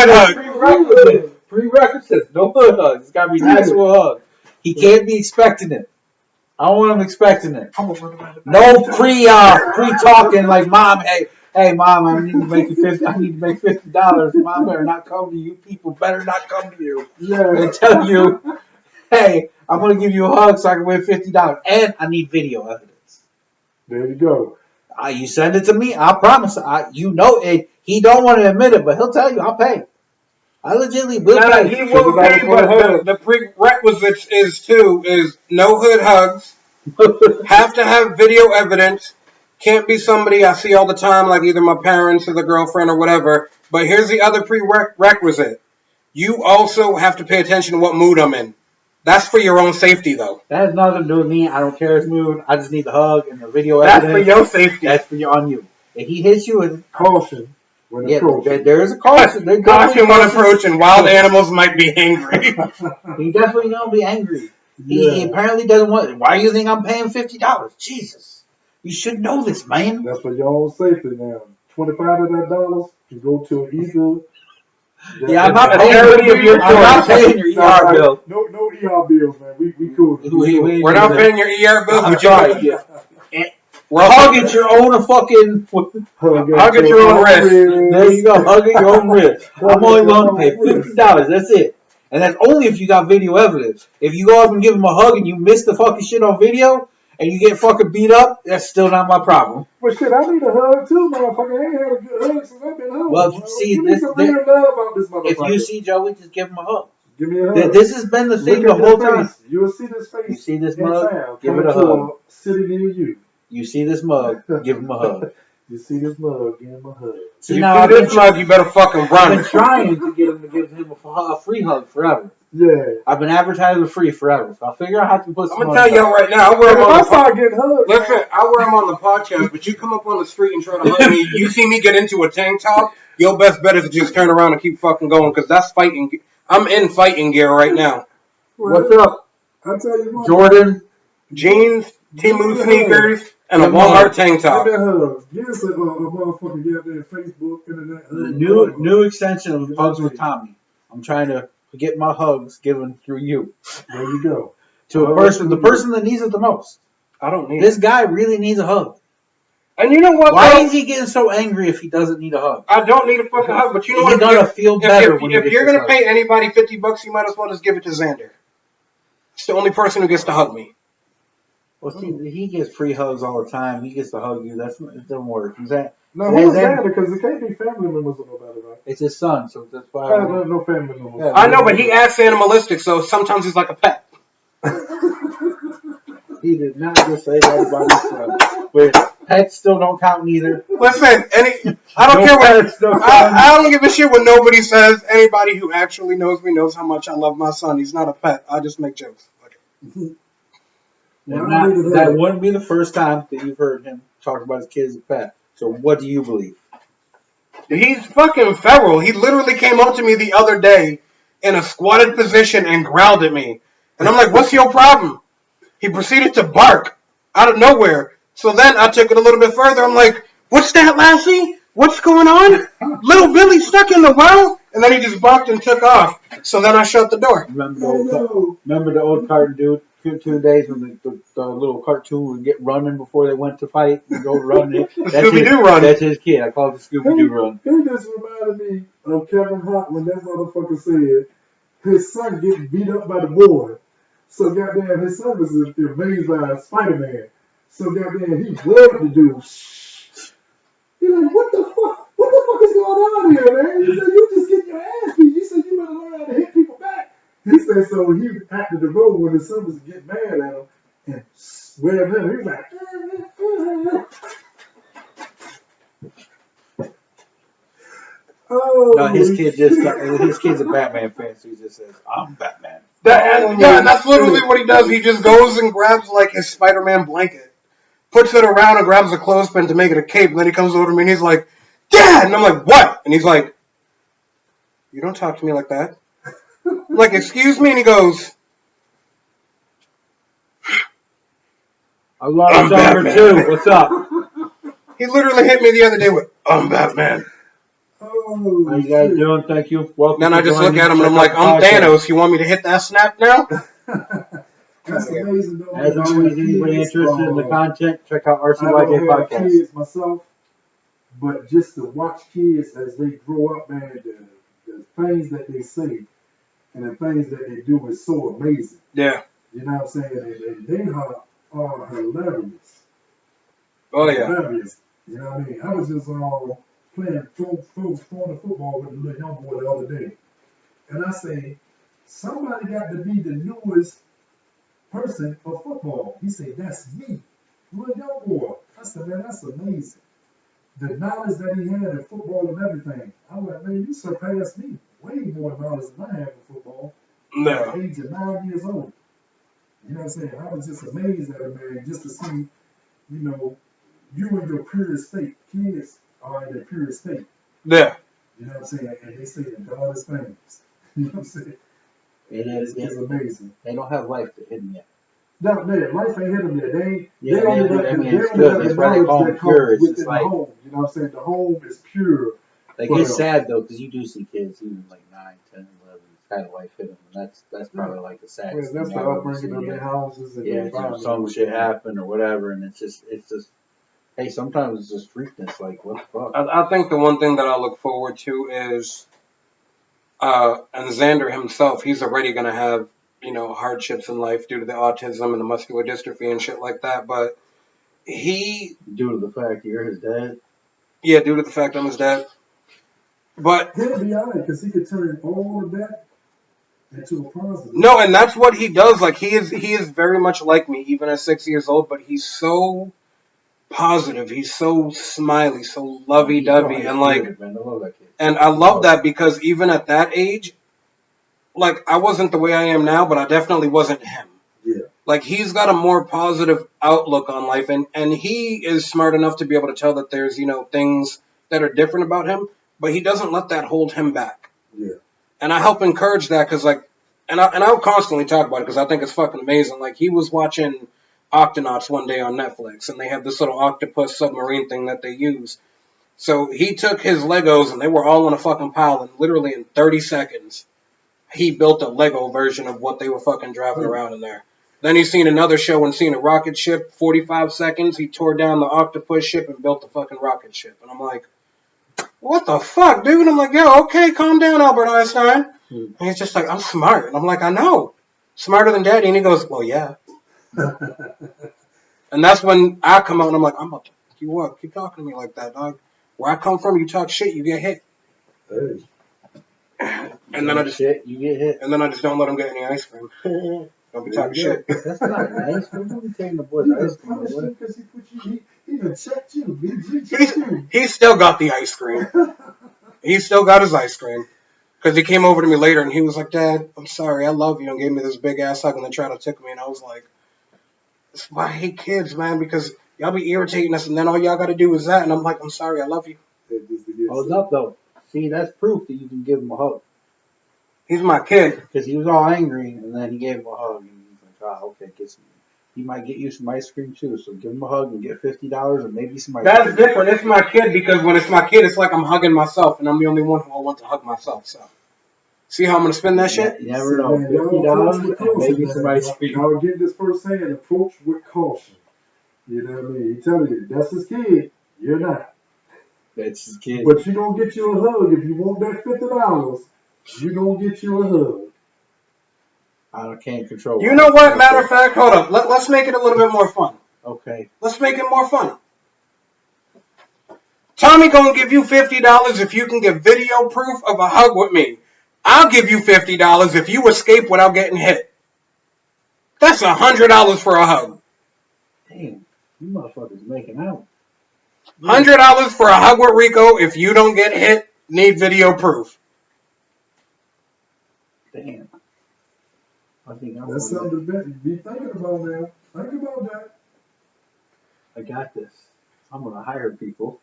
hug. Prerequisites. No hood hugs. It's gotta be an actual hug. He can't be expecting it. I don't want him expecting it. No pre-talking like, mom, hey mom, I need to make $50. Mom better not come to you. People better not come to you. Yeah. They tell you, hey, I'm gonna give you a hug so I can win $50. And I need video evidence. There you go. You send it to me, I promise. He don't want to admit it, but he'll tell you, I'll pay. I legitimately will pay. He will pay, but the prerequisites is no hood hugs, have to have video evidence, can't be somebody I see all the time, like either my parents or the girlfriend or whatever. But here's the other prerequisite. You also have to pay attention to what mood I'm in. That's for your own safety, though. That has nothing to do with me. I don't care his mood. I just need the hug and the video evidence. That's for your safety. That's on you. If he hits you with caution. There is a caution. Caution when approaching. Wild animals might be angry. He definitely gonna be angry. He apparently doesn't want. Why do you think I'm paying $50? Jesus, you should know this, man. That's for your own safety now. 25 of that dollars can go to either. Yeah, I'm not A paying. charity of your I'm not choice. paying your ER bill. No ER bills, man. We cool. We're not paying your ER bills, I'm but sorry. you Yeah. we're Hug at your own fucking. Hug at your own risk. There you go. Hug at your own risk. I'm only willing to pay $50. That's it. And that's only if you got video evidence. If you go up and give him a hug and you miss the fucking shit on video and you get fucking beat up, that's still not my problem. Well, shit, I need a hug too, motherfucker. I ain't had a good hug since I've been home. Well, if you see you need some real love about this motherfucker. If you see Joey, just give him a hug. Give me a hug. This has been the thing the whole time. You'll see this face. You see this in mug? town, Give it a hug. City near you. You see this mug? Give him a hug. You see this mug? Give him a hug. See, you now see this mug, you better fucking I've run. been trying to get him to give him a free hug forever. Yeah. I've been advertising free forever, so I figure I have to put some. I'm gonna tell y'all right now, I wear them on the start getting hugged. Listen, I wear them on the podcast, but you come up on the street and try to hug me, you see me get into a tank top, your best bet is to just turn around and keep fucking going, because that's fighting. I'm in fighting gear right now. What's up? I'll tell you what. Jordan. Jeans, Temu sneakers, and a Walmart tank top. Give me a hug. Give us a motherfucker get there, Facebook, internet. The new extension of Hugs with Tommy. I'm trying to get my hugs given through you. There you go. To a person, the person that needs it the most. I don't need This guy really needs a hug. And you know what? Why is he getting so angry if he doesn't need a hug? I don't need a fucking hug, but you know He's what? gonna feel better if you're gonna pay anybody $50, you might as well just give it to Xander. It's the only person who gets to hug me. Well, see, he gets free hugs all the time. He gets to hug you. It doesn't work. No, who's Xander? Because it can't be family members or nobody, right? It's his son, so that's why. No family members. Yeah, I know, but he acts animalistic, so sometimes he's like a pet. He did not just say that about his son. But pets still don't count neither. Listen, I don't care what. I don't give a shit what nobody says. Anybody who actually knows me knows how much I love my son. He's not a pet. I just make jokes. Okay. That wouldn't be the first time that you've heard him talk about his kid as a pet. So what do you believe? He's fucking feral. He literally came up to me the other day in a squatted position and growled at me. And I'm like, what's your problem? He proceeded to bark out of nowhere. So then I took it a little bit further. I'm like, what's that, Lassie? What's going on? Little Billy stuck in the well? And then he just barked and took off. So then I shut the door. Remember the old cartoon dude? 2 days when the little cartoon would get running before they went to fight and go running. Scooby-Doo run. That's his kid. I call it the Scooby-Doo run. He just reminded me of Kevin Hart when that motherfucker said his son getting beat up by the boy. So goddamn, his son was amazed by Spider-Man. So goddamn, he grabbed the dude. He's like, what the fuck? What the fuck is going on here, man? He said, you just get your ass beat. You said you better learn how to hit people back. He said, so he acted the role when his son was getting mad at him and swearing at him. He was like, oh. No, his kid's a Batman fan, so he just says, I'm Batman. That's literally what he does. He just goes and grabs like his Spider-Man blanket, puts it around and grabs a clothespin to make it a cape, and then he comes over to me and he's like, Dad! And I'm like, what? And he's like, you don't talk to me like that. I'm like, excuse me? And he goes, I love number 2. What's up? He literally hit me the other day with, I'm Batman. Oh, how you guys doing? Thank you. Welcome. Then I just look at him and I'm like, I'm Thanos. You want me to hit that snap now? That's amazing, though. As always, anybody interested in the content, check out RCYJ I don't have Podcast. kids myself, but just to watch kids as they grow up, man, the things that they say and the things that they do is so amazing. Yeah. You know what I'm saying? And they are hilarious. Oh, yeah. Hilarious. You know what I mean? I was just throwing the football with the little young boy the other day. And I say, somebody got to be the newest person for football. He said, that's me. Little young boy. I said, man, that's amazing. The knowledge that he had in football and everything. I was like, man, you surpassed me. Way more knowledge than I have in football. No. At the age of 9 years old. You know what I'm saying? I was just amazed at him, man, just to see, you know, you in your purest state. Kids are in their purest state. Yeah. You know what I'm saying? And they say the darndest things. You know what I'm saying? is amazing. They don't have life to hit yet. No, man, life ain't hit them yet. Yeah, They only got I mean, they it's only good. got That's the why they knowledge call them that pure. comes It's just within the like, home. You know what I'm saying? The home is pure. like for it's them. sad though, because you do see kids even like 9, 10, 11, kind of life hit them, and that's probably like the Well, saddest that's thing the I've ever upbringing seen. of their houses and the Yeah, environment. some shit happened or whatever, and it's just, hey, sometimes it's just freakness. Like, what the fuck? I think the one thing that I look forward to is, and Xander himself, he's already going to have, hardships in life due to the autism and the muscular dystrophy and shit like that. But Due to the fact you're his dad. Yeah, due to the fact I'm his dad. But he'll be alright because he could turn all of that into a positive. no, and that's what he does. Like he is very much like me, even at 6 years old. But he's so positive. He's so smiley, so lovey-dovey, and like, man, I love that kid. and I love that because even at that age, like I wasn't the way I am now, but I definitely wasn't him. Yeah. Like he's got a more positive outlook on life, and he is smart enough to be able to tell that there's things that are different about him, but he doesn't let that hold him back. Yeah. And I help encourage that because like, and I'll constantly talk about it because I think it's fucking amazing. Like he was watching Octonauts one day on Netflix, and they have this little octopus submarine thing that they use. So he took his Legos, and they were all in a fucking pile, and literally in 30 seconds, he built a Lego version of what they were fucking driving around in there. Then he's seen another show and seen a rocket ship. 45 seconds, he tore down the octopus ship and built the fucking rocket ship. And I'm like, what the fuck, dude? I'm like, yo, okay, calm down, Albert Einstein. And he's just like, I'm smart. And I'm like, I know. Smarter than daddy. And he goes, well, yeah. And that's when I come out and I'm like, I'm about to fuck you up. Keep talking to me like that, dog. Where I come from, you talk shit, you get hit. Hey. And then I just you get hit. And then I just don't let him get any ice cream. Don't be talking shit. That's not nice. We're gonna be taking the boys ice cream away. Because he put you. He done checked you. He checked you. He's still got the ice cream. He's still got his ice cream. Because he came over to me later and he was like, Dad, I'm sorry, I love you, and gave me this big ass hug and then tried to tickle me. And I was like, that's why I hate kids, man, because y'all be irritating us and then all y'all got to do is that. And I'm like, I'm sorry, I love you. Hold up, though. See, that's proof that you can give him a hug. He's my kid. Because he was all angry and then he gave him a hug. And he's like, oh, okay, get some. He might get you some ice cream too. So give him a hug and get $50 and maybe some ice cream. That's different. It's my kid because when it's my kid, it's like I'm hugging myself and I'm the only one who I want to hug myself. So, see how I'm going to spin that shit? You never know. $50 and maybe some ice cream. Y'all get this firsthand. Approach with caution. You know what I mean? He telling you, that's his kid. You're not. That's his kid. But you're going to get you a hug. If you want that $50, you're going to get you a hug. I can't control. You know what? Matter of fact, hold up. Let's make it a little bit more fun. Okay. Let's make it more fun. Tommy gonna give you $50 if you can get video proof of a hug with me. I'll give you $50 if you escape without getting hit. That's $100 for a hug. Damn, you motherfuckers making out. $100 for a hug with Rico if you don't get hit. Need video proof. Damn. I think that's something to be thinking about now. Think about that. I got this. I'm gonna hire people.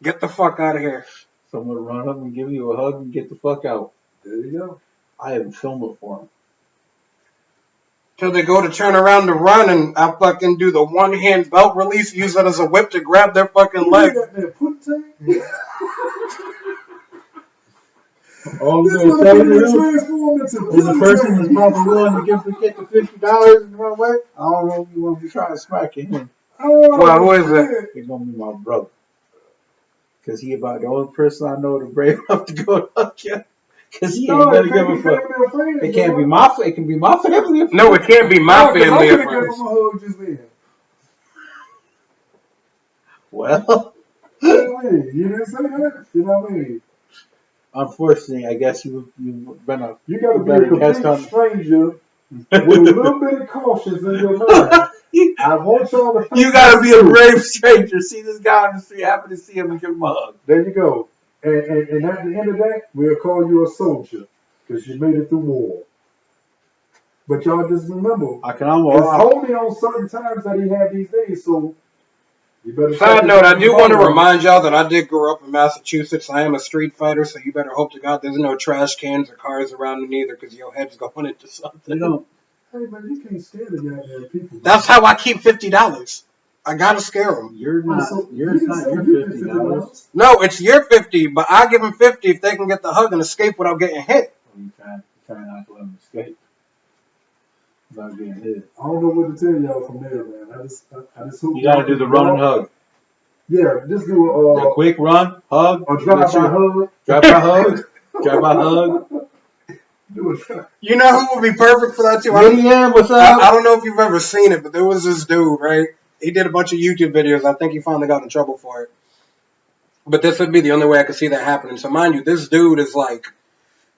Get the fuck out of here. Someone run up and give you a hug and get the fuck out. There you go. I haven't filmed it for them. Till they go to turn around to run and I fucking do the one hand belt release, use it as a whip to grab their fucking leg. All I'm going to say is the person that's probably willing to get the $50 and run away. I don't know if you want to be trying to smack him. Well, who is it? It's going to be my brother. Because he about the only person I know to brave enough to go up you. Because he ain't going to give a fuck. It can't be my family. It can be my family. No, it can't be my family. I could have given him a hug just then. Well. You didn't say that. You know what I mean? Unfortunately, I guess you've been a... You got to be a complete stranger with a little bit of caution in your mind. I want y'all to think you got to be a brave stranger. See this guy on the street, happen to see him and give him a hug. There you go. And at the end of that, we'll call you a soldier because you made it through war. But y'all just remember, I can almost... it's only on certain times that he had these days. So You better check Side it note, out I do want to tomorrow. remind y'all that I did grow up in Massachusetts. I am a street fighter, so you better hope to God there's no trash cans or cars around me neither, because your head's going into something. You don't. Hey man, you can't scare the goddamn people. Man. That's how I keep $50. I gotta scare them. You're not. So You're you not. say You're you get $50. No, it's your 50, but I give them 50 if they can get the hug and escape without getting hit. You try not to let them escape without getting hit. I don't know what to tell y'all from there, man. I just hope You gotta do the run and hug. Yeah, just do The quick run, hug, a drive by hug. drive by hug, drive by hug. Do a drive. You know who would be perfect for that too? Yeah, what's I up? don't know if you've ever seen it, but there was this dude, right? He did a bunch of YouTube videos. I think he finally got in trouble for it. But this would be the only way I could see that happening. So mind you, this dude is like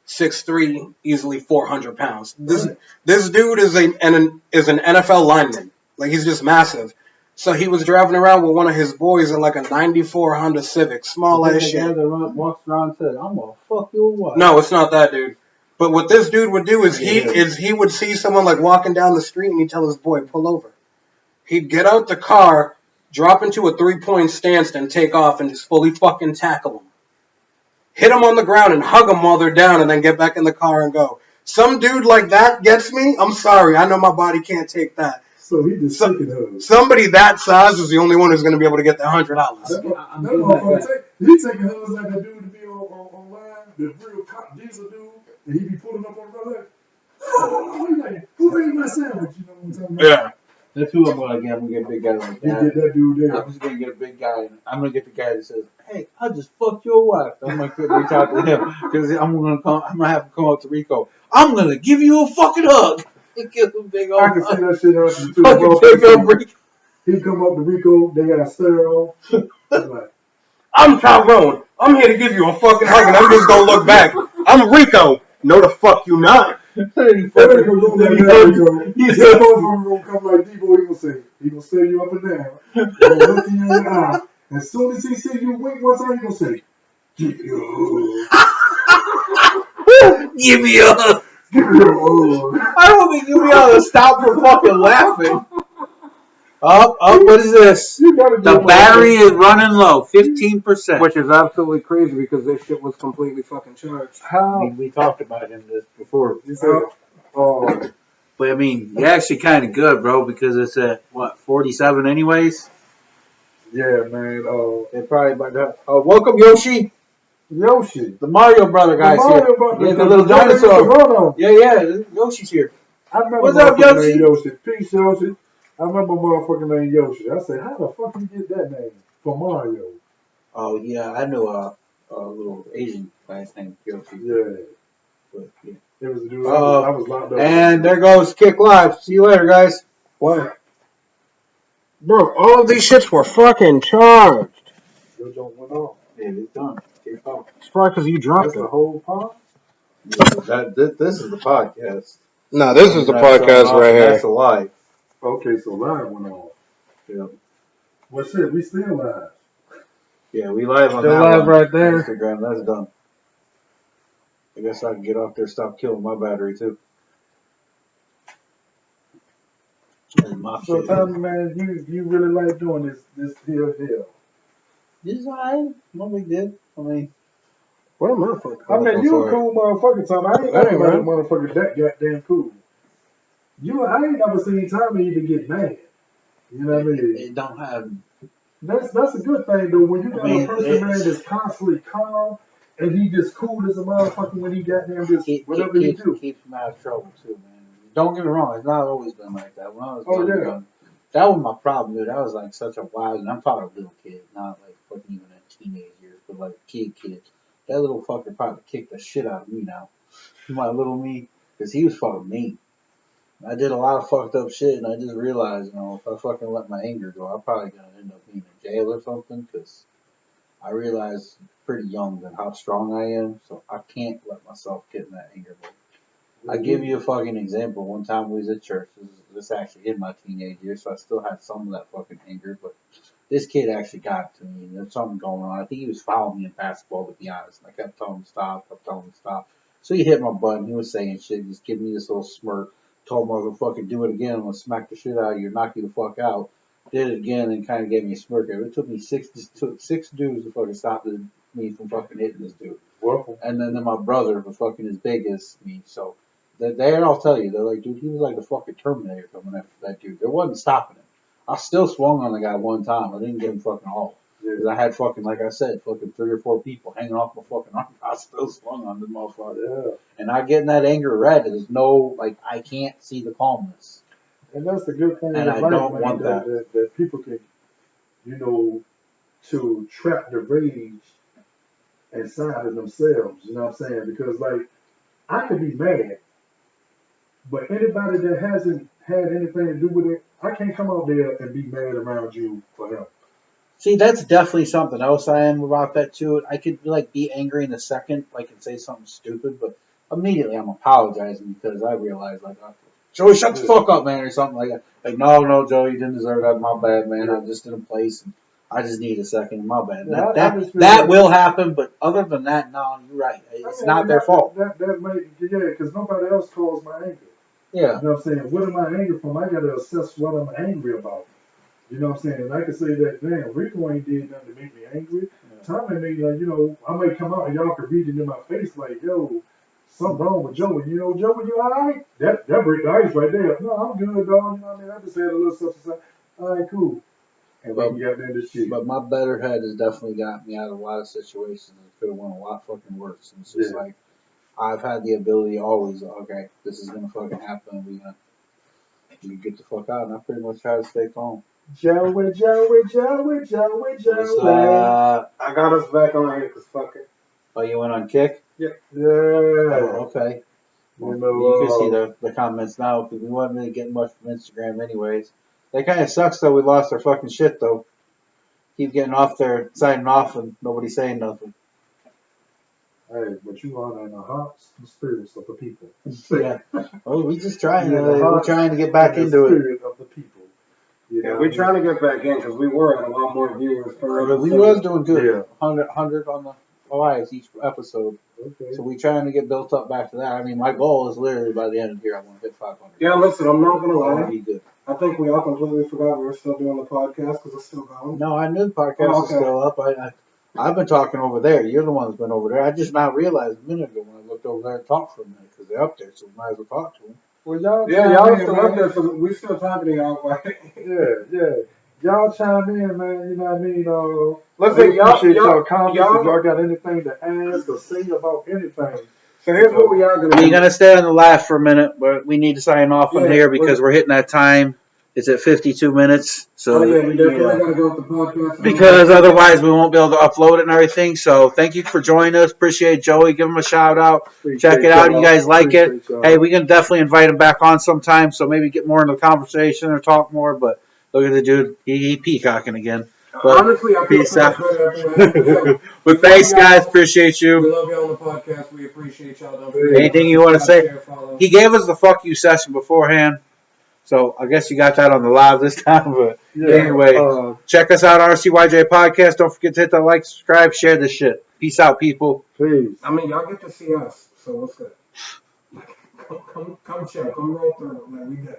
6'3", easily 400 pounds. This dude is an NFL lineman. Like, he's just massive. So he was driving around with one of his boys in like a 94 Honda Civic, small ass The guy shit. that walks around and says, "I'm gonna fuck your wife." No, it's not that dude. But what this dude would do is he would see someone like walking down the street and he'd tell his boy, pull over. He'd get out the car, drop into a 3-point stance, and take off and just fully fucking tackle him. Hit them on the ground and hug them while they're down and then get back in the car and go. Some dude like that gets me. I'm sorry. I know my body can't take that. So he just taking hugs. Somebody that size is the only one who's going to be able to get the $100. That motherfucker he taking hugs like that dude to be online, the real cop diesel dude, and he be pulling up on the road like, oh, he like, who ate my sandwich? You know what I'm talking about? Yeah. That's who I'm gonna get. I'm gonna get a big guy like You that. get that dude there. I'm just gonna get a big guy. I'm gonna get the guy that says, "Hey, I just fucked your wife." I'm gonna reach out to him because I'm gonna have him come up to Rico. I'm gonna give you a fucking hug. Give him a big old I can see hug. that shit happening too. Fucking big old Rico. He come up to Rico, they got stereo. Like, I'm Tyrone. I'm here to give you a fucking hug, and I'm just going to look back. I'm Rico. No, the fuck you not. that ain't gonna go like that, Rico. This motherfucker gonna come like Debo. He gonna stare you up and down. He gonna look you in the eye. As soon as he see you wink one time, he gonna say, "Give me a hug." Give me a hug. Give me a hug. I don't think you'll be able to stop from fucking laughing. Up, what is this? You gotta The do battery is running low, 15%. Which is absolutely crazy because this shit was completely fucking charged. How? We talked about him this before. You said, But I mean, you're actually kind of good, bro, because it's at, what, 47 anyways? yeah, man. They're probably about to. Welcome, Yoshi. Yoshi. The Mario brother guy's here. Yeah, the little dinosaur. Yeah, Yoshi's here. I remember What's up, motherfucker Yoshi? named Yoshi. Peace, Yoshi. I remember a motherfucker named Yoshi. I said, how the fuck you get that name? For Mario. Oh, yeah, I knew a little Asian guy's named Yoshi. Yeah. But, yeah. It was a dude. I was locked up. And there goes Kick Live. See you later, guys. What? Bro, all of these shits were fucking charged. Your joint went off. Yeah, it's done. Kick off. It's probably because you dropped That's it. the whole pod? Yeah, this is the podcast. No, this is the podcast right here. That's the live. Okay, so live went off. Yeah. Well, shit, we still live. Yeah, we live on Still that live one. right there. Instagram, that's done. I guess I can get off there, stop killing my battery too. And my So shit. tell me, man, you really like doing this hill. This is alright. No big deal. I mean, What am I fucking I mean, you a cool motherfucker, Tom. I ain't Hey, never met a man. motherfucker that goddamn cool. I ain't never seen Tommy even get mad. You know what I mean? it don't have. That's a good thing though. When you got a person, man, that's constantly calm and he just cool as a motherfucker when he goddamn just whatever he do. Keeps him out of trouble too, man. Don't get me wrong, it's not always been like that. When I was Oh, that was my problem, dude. That was like such a wild, and I'm talking a little kid, not like fucking even a teenage years, but like kid. That little fucker probably kicked the shit out of me now. My little me, because he was fucking mean. I did a lot of fucked up shit, and I just realized, if I fucking let my anger go, I'm probably gonna end up being in jail or something. Because I realized pretty young that how strong I am, so I can't let myself get in that anger mode. I give you a fucking example. One time we was at church. This actually in my teenage years, so I still had some of that fucking anger. But this kid actually got to me, and there's something going on. I think he was fouling me in basketball, to be honest. And I kept telling him to stop. So he hit my butt, and he was saying shit, just giving me this little smirk. Told him I was gonna fucking do it again. I'm gonna smack the shit out of you, knock you the fuck out. did it again and kind of gave me a smirk. It took me six dudes to fucking stop me from fucking hitting this dude. Well, And then my brother was fucking as big as me, so they all tell you, they're like, dude, he was like the fucking Terminator coming after that dude. There wasn't stopping him. I still swung on the guy one time. I didn't get him fucking all. Because I had fucking, like I said, fucking 3 or 4 people hanging off my fucking arm. I still swung on the motherfucker. yeah. And I get in that anger red. There's no, like, I can't see the calmness. And that's the good thing And in I life, don't man, want that people can, to trap the rage inside of themselves. You know what I'm saying? Because, like, I could be mad, but anybody that hasn't had anything to do with it, I can't come out there and be mad around you for him. See, that's definitely something else I am about that too. I could like be angry in a second, like and say something stupid, but immediately I'm apologizing because I realize like, Joey, shut the fuck up, man, or something like that. Like, no, Joey, you didn't deserve that. My bad, man. I just didn't place, and I just need a second. My bad. Yeah, That will happen, but other than that, no, you're right. It's not their fault. That might, yeah, because nobody else caused my anger. Yeah. You know what I'm saying? What am I angry from? I got to assess what I'm angry about. You know what I'm saying? And I can say that, damn, Rico ain't did nothing to make me angry. Yeah. Tommy made, like, I might come out and y'all could read it in my face, like, yo, something wrong with Joey. Joey, you all right? That break the ice right there. No, I'm good, dog. You know what I mean? I just had a little stuff to say. All right, cool. And But- we got into shit. But my better head has definitely got me out of a lot of situations that could have went a lot fucking worse. And it's just like, I've had the ability always, okay, this is gonna fucking happen. We get the fuck out, and I pretty much try to stay calm. Joey. Let's, I got us back on here because fuck it. oh, you went on Kick? Yeah. Oh, okay. You You can see know, the comments now because we wasn't really getting much from Instagram anyways. That kind of sucks though. We lost our fucking shit though. Keep getting off there, signing off, and nobody saying nothing. hey, but you are in the hearts and spirits of the people. Yeah. Oh, we just trying. Yeah, We're trying to get back and the into it. spirit of the people. You know Yeah, what we're I mean? trying to get back in because we were at a lot more viewers per But we episode. was doing good. Yeah. 100 on the lives each episode. Okay. So we trying to get built up back to that. I mean, my goal is literally by the end of the year, I want to hit 500. Yeah, listen, I'm not going to That would lie. be good. I think we all completely forgot we were still doing the podcast because it's still going. No, I knew the podcast was still up. I've been talking over there. You're the one that's been over there. I just now realized a minute ago when I looked over there and talked for a minute because they're up there, so we might as well talk to them. Well, y'all Yeah, chime y'all in, still man. up there, so we still talking to y'all. Right? Yeah. Y'all chime in, man. You know what I mean? Listen, we appreciate y'all y'all, comments. y'all, If y'all got anything to ask or say about anything. so here's what we are going to We're do. going to stay on the live for a minute, but we need to sign off on Yeah, here because we're hitting that time. It's at 52 minutes. So Oh, yeah, we definitely got to go with the podcast. because otherwise we won't be able to upload it and everything. So thank you for joining us. Appreciate Joey. Give him a shout out. Check it out. You guys like it? Hey, we can definitely invite him back on sometime. So maybe get more into the conversation or talk more. But look at the dude. He peacocking again. But honestly, I feel peace so out. much better after that. But thanks, guys. Appreciate We you. love you on the podcast. We appreciate y'all. Don't forget Anything you want to say? share, follow. He gave us the fuck you session beforehand. So I guess you got that on the live this time. But anyway, check us out, RCYJ Podcast. Don't forget to hit that like, subscribe, share this shit. Peace out, people. Peace. I mean, y'all get to see us, so what's good? Come check, come roll through, man. We good.